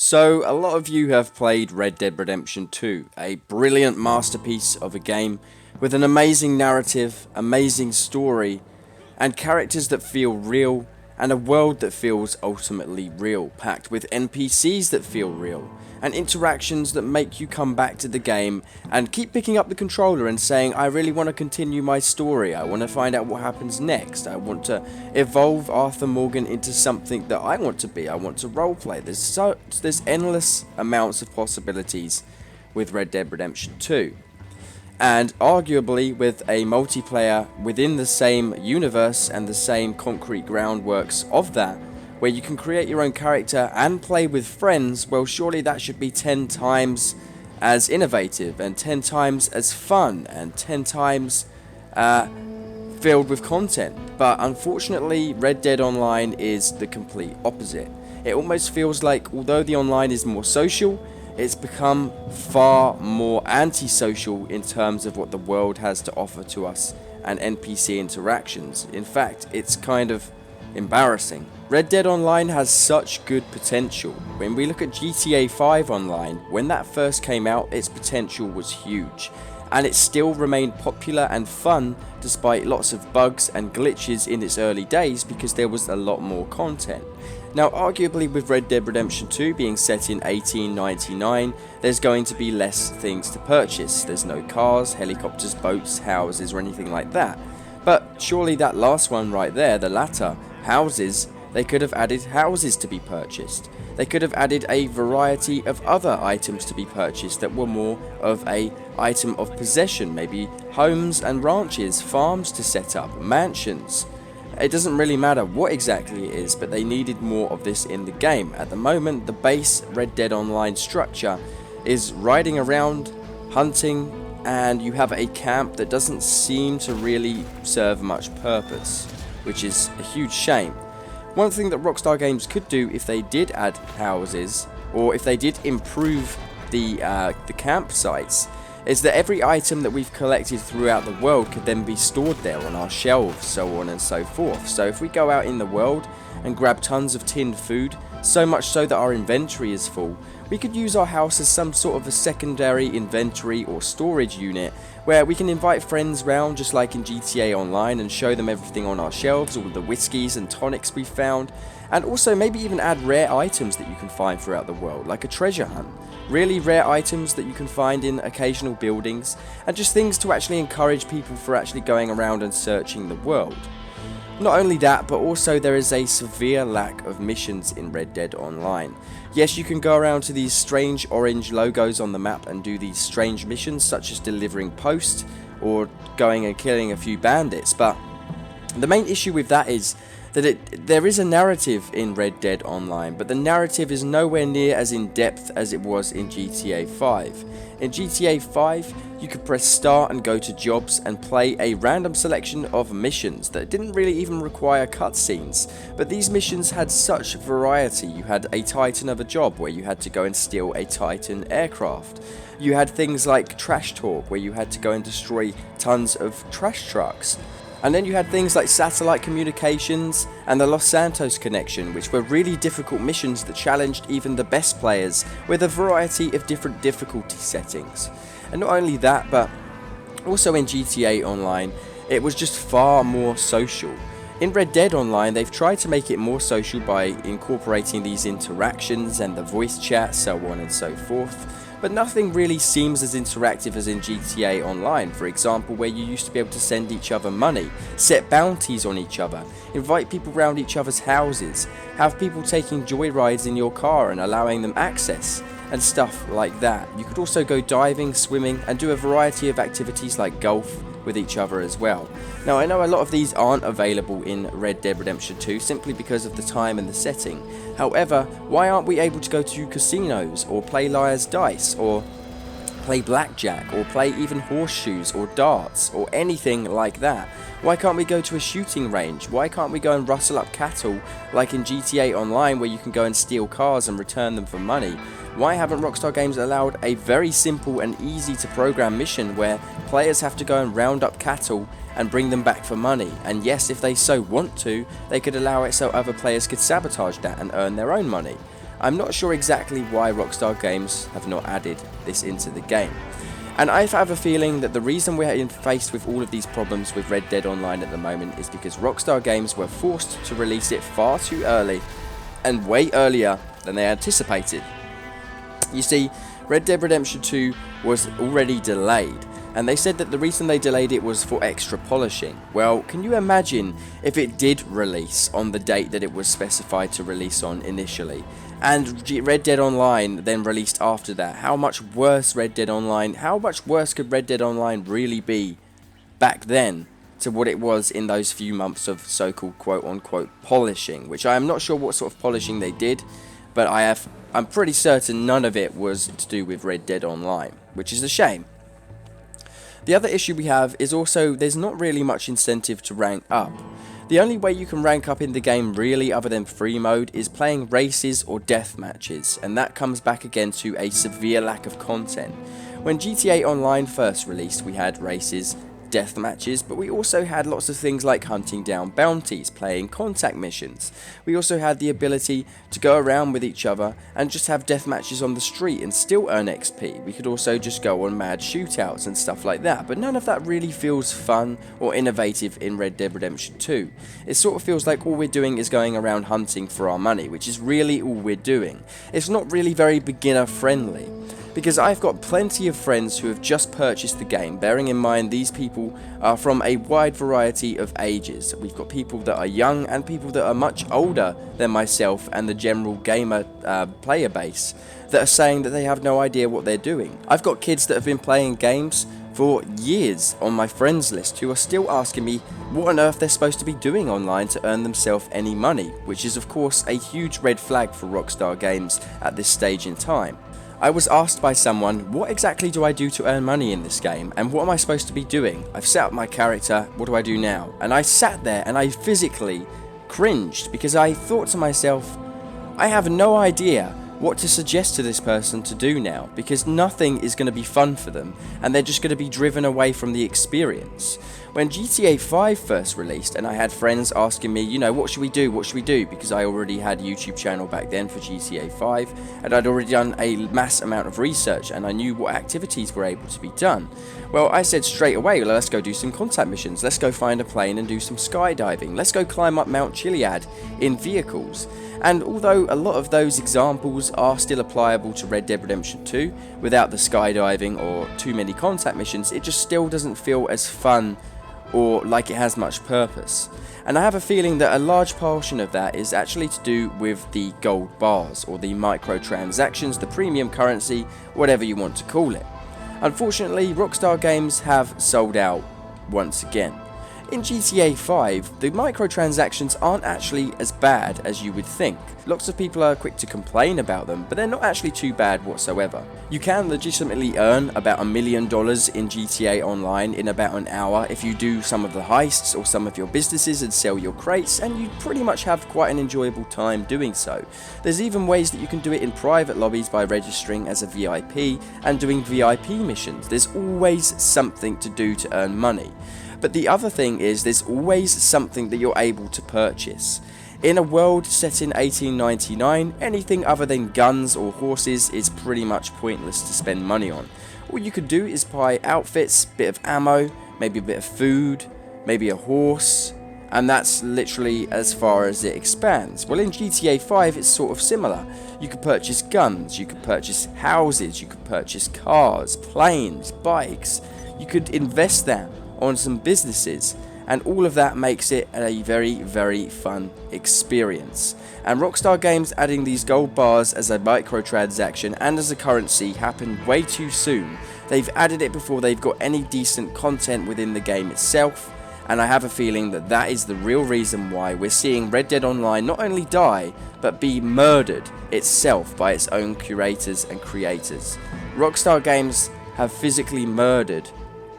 So, a lot of you have played Red Dead Redemption 2, a brilliant masterpiece of a game with an amazing narrative, amazing story, and characters that feel real, and a world that feels ultimately real, packed with NPCs that feel real, and interactions that make you come back to the game and keep picking up the controller and saying, I really want to continue my story, I want to find out what happens next, I want to evolve Arthur Morgan into something that I want to be, I want to roleplay. There's endless amounts of possibilities with Red Dead Redemption 2. And arguably with a multiplayer within the same universe and the same concrete groundworks of that, where you can create your own character and play with friends, well, surely that should be 10 times as innovative and 10 times as fun and 10 times filled with content. But unfortunately, Red Dead Online is the complete opposite. It almost feels like, although the online is more social, it's become far more antisocial in terms of what the world has to offer to us and NPC interactions. In fact, it's kind of embarrassing. Red Dead Online has such good potential. When we look at GTA 5 Online, when that first came out, its potential was huge. And it still remained popular and fun despite lots of bugs and glitches in its early days because there was a lot more content. Now, arguably with Red Dead Redemption 2 being set in 1899, there's going to be less things to purchase. There's no cars, helicopters, boats, houses, or anything like that. But surely that last one right there, the latter, houses, they could have added houses to be purchased. They could have added a variety of other items to be purchased that were more of a item of possession, maybe homes and ranches, farms to set up, mansions. It doesn't really matter what exactly it is, but they needed more of this in the game. At the moment, the base Red Dead Online structure is riding around, hunting, and you have a camp that doesn't seem to really serve much purpose, which is a huge shame. One thing that Rockstar Games could do if they did add houses, or if they did improve the campsites, is that every item that we've collected throughout the world could then be stored there on our shelves, so on and so forth. So if we go out in the world and grab tons of tinned food, so much so that our inventory is full, we could use our house as some sort of a secondary inventory or storage unit where we can invite friends round just like in GTA Online and show them everything on our shelves, all the whiskies and tonics we found, and also maybe even add rare items that you can find throughout the world, like a treasure hunt. Really rare items that you can find in occasional buildings, and just things to actually encourage people for actually going around and searching the world. Not only that, but also there is a severe lack of missions in Red Dead Online. Yes, you can go around to these strange orange logos on the map and do these strange missions such as delivering post or going and killing a few bandits, but the main issue with that is that there is a narrative in Red Dead Online, but the narrative is nowhere near as in depth as it was in GTA 5. In GTA 5, you could press start and go to jobs and play a random selection of missions that didn't really even require cutscenes, but these missions had such variety. You had a Titan of a job where you had to go and steal a Titan aircraft. You had things like Trash Talk where you had to go and destroy tons of trash trucks. And then you had things like satellite communications and the Los Santos connection, which were really difficult missions that challenged even the best players with a variety of different difficulty settings. And not only that, but also in GTA Online, it was just far more social. In Red Dead Online, they've tried to make it more social by incorporating these interactions and the voice chat, so on and so forth. But nothing really seems as interactive as in GTA Online, for example, where you used to be able to send each other money, set bounties on each other, invite people round each other's houses, have people taking joyrides in your car and allowing them access, and stuff like that. You could also go diving, swimming, and do a variety of activities like golf with each other as well. Now, I know a lot of these aren't available in Red Dead Redemption 2 simply because of the time and the setting. However, why aren't we able to go to casinos or play liar's dice or play blackjack or play even horseshoes or darts or anything like that? Why can't we go to a shooting range? Why can't we go and rustle up cattle like in GTA Online where you can go and steal cars and return them for money? Why haven't Rockstar Games allowed a very simple and easy to program mission where players have to go and round up cattle and bring them back for money? And yes, if they so want to, they could allow it so other players could sabotage that and earn their own money. I'm not sure exactly why Rockstar Games have not added this into the game. And I have a feeling that the reason we're faced with all of these problems with Red Dead Online at the moment is because Rockstar Games were forced to release it far too early and way earlier than they anticipated. You see, Red Dead Redemption 2 was already delayed, and they said that the reason they delayed it was for extra polishing. Well, can you imagine if it did release on the date that it was specified to release on initially, and Red Dead Online then released after that? How much worse could Red Dead Online really be back then to what it was in those few months of so-called quote-unquote polishing, which I am not sure what sort of polishing they did, but I'm pretty certain none of it was to do with Red Dead Online, which is a shame. The other issue we have is also there's not really much incentive to rank up. The only way you can rank up in the game really other than free mode is playing races or death matches, and that comes back again to a severe lack of content. When GTA Online first released, we had races, death matches, but we also had lots of things like hunting down bounties, playing contact missions. We also had the ability to go around with each other and just have death matches on the street and still earn XP. We could also just go on mad shootouts and stuff like that, but none of that really feels fun or innovative in Red Dead Redemption 2. It sort of feels like all we're doing is going around hunting for our money, which is really all we're doing. It's not really very beginner friendly. Because I've got plenty of friends who have just purchased the game, bearing in mind these people are from a wide variety of ages. We've got people that are young and people that are much older than myself and the general gamer player base that are saying that they have no idea what they're doing. I've got kids that have been playing games for years on my friends list who are still asking me what on earth they're supposed to be doing online to earn themselves any money, which is of course a huge red flag for Rockstar Games at this stage in time. I was asked by someone, what exactly do I do to earn money in this game, and what am I supposed to be doing? I've set up my character, what do I do now? And I sat there and I physically cringed because I thought to myself, I have no idea what to suggest to this person to do now, because nothing is going to be fun for them and they're just going to be driven away from the experience. When GTA 5 first released and I had friends asking me, what should we do, because I already had a YouTube channel back then for GTA 5 and I'd already done a mass amount of research and I knew what activities were able to be done. Well, I said straight away, let's go do some contact missions, let's go find a plane and do some skydiving, let's go climb up Mount Chiliad in vehicles. And although a lot of those examples are still applicable to Red Dead Redemption 2, without the skydiving or too many contact missions, it just still doesn't feel as fun or like it has much purpose. And I have a feeling that a large portion of that is actually to do with the gold bars, or the microtransactions, the premium currency, whatever you want to call it. Unfortunately, Rockstar Games have sold out once again. In GTA 5, the microtransactions aren't actually as bad as you would think. Lots of people are quick to complain about them, but they're not actually too bad whatsoever. You can legitimately earn about $1 million in GTA Online in about an hour if you do some of the heists or some of your businesses and sell your crates, and you pretty much have quite an enjoyable time doing so. There's even ways that you can do it in private lobbies by registering as a VIP and doing VIP missions. There's always something to do to earn money. But the other thing is there's always something that you're able to purchase. In a world set in 1899, anything other than guns or horses is pretty much pointless to spend money on. All you could do is buy outfits, bit of ammo, maybe a bit of food, maybe a horse, and that's literally as far as it expands. Well, in GTA 5 it's sort of similar. You could purchase guns, you could purchase houses, you could purchase cars, planes, bikes, you could invest that on some businesses, and all of that makes it a very, very fun experience. And Rockstar Games adding these gold bars as a microtransaction and as a currency happened way too soon. They've added it before they've got any decent content within the game itself, and I have a feeling that that is the real reason why we're seeing Red Dead Online not only die, but be murdered itself by its own curators and creators. Rockstar Games have physically murdered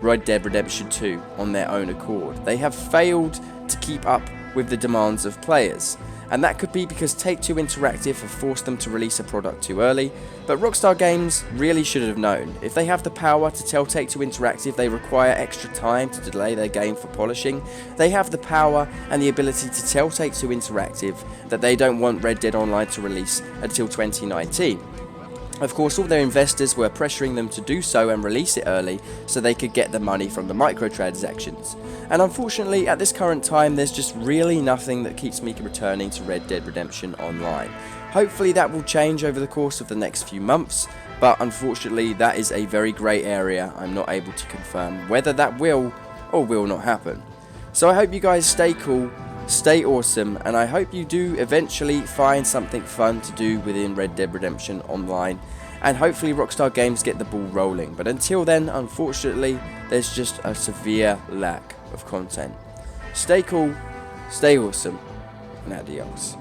Red Dead Redemption 2 on their own accord. They have failed to keep up with the demands of players. and that could be because Take-Two Interactive have forced them to release a product too early, but Rockstar Games really should have known. If they have the power to tell Take-Two Interactive they require extra time to delay their game for polishing, they have the power and the ability to tell Take-Two Interactive that they don't want Red Dead Online to release until 2019. Of course, all their investors were pressuring them to do so and release it early so they could get the money from the microtransactions. And unfortunately, at this current time, there's just really nothing that keeps me returning to Red Dead Redemption Online. Hopefully that will change over the course of the next few months, but unfortunately that is a very grey area. I'm not able to confirm whether that will or will not happen. So I hope you guys stay cool, stay awesome, and I hope you do eventually find something fun to do within Red Dead Redemption Online, and hopefully Rockstar Games get the ball rolling. But until then, unfortunately, there's just a severe lack of content. Stay cool, stay awesome, and adios.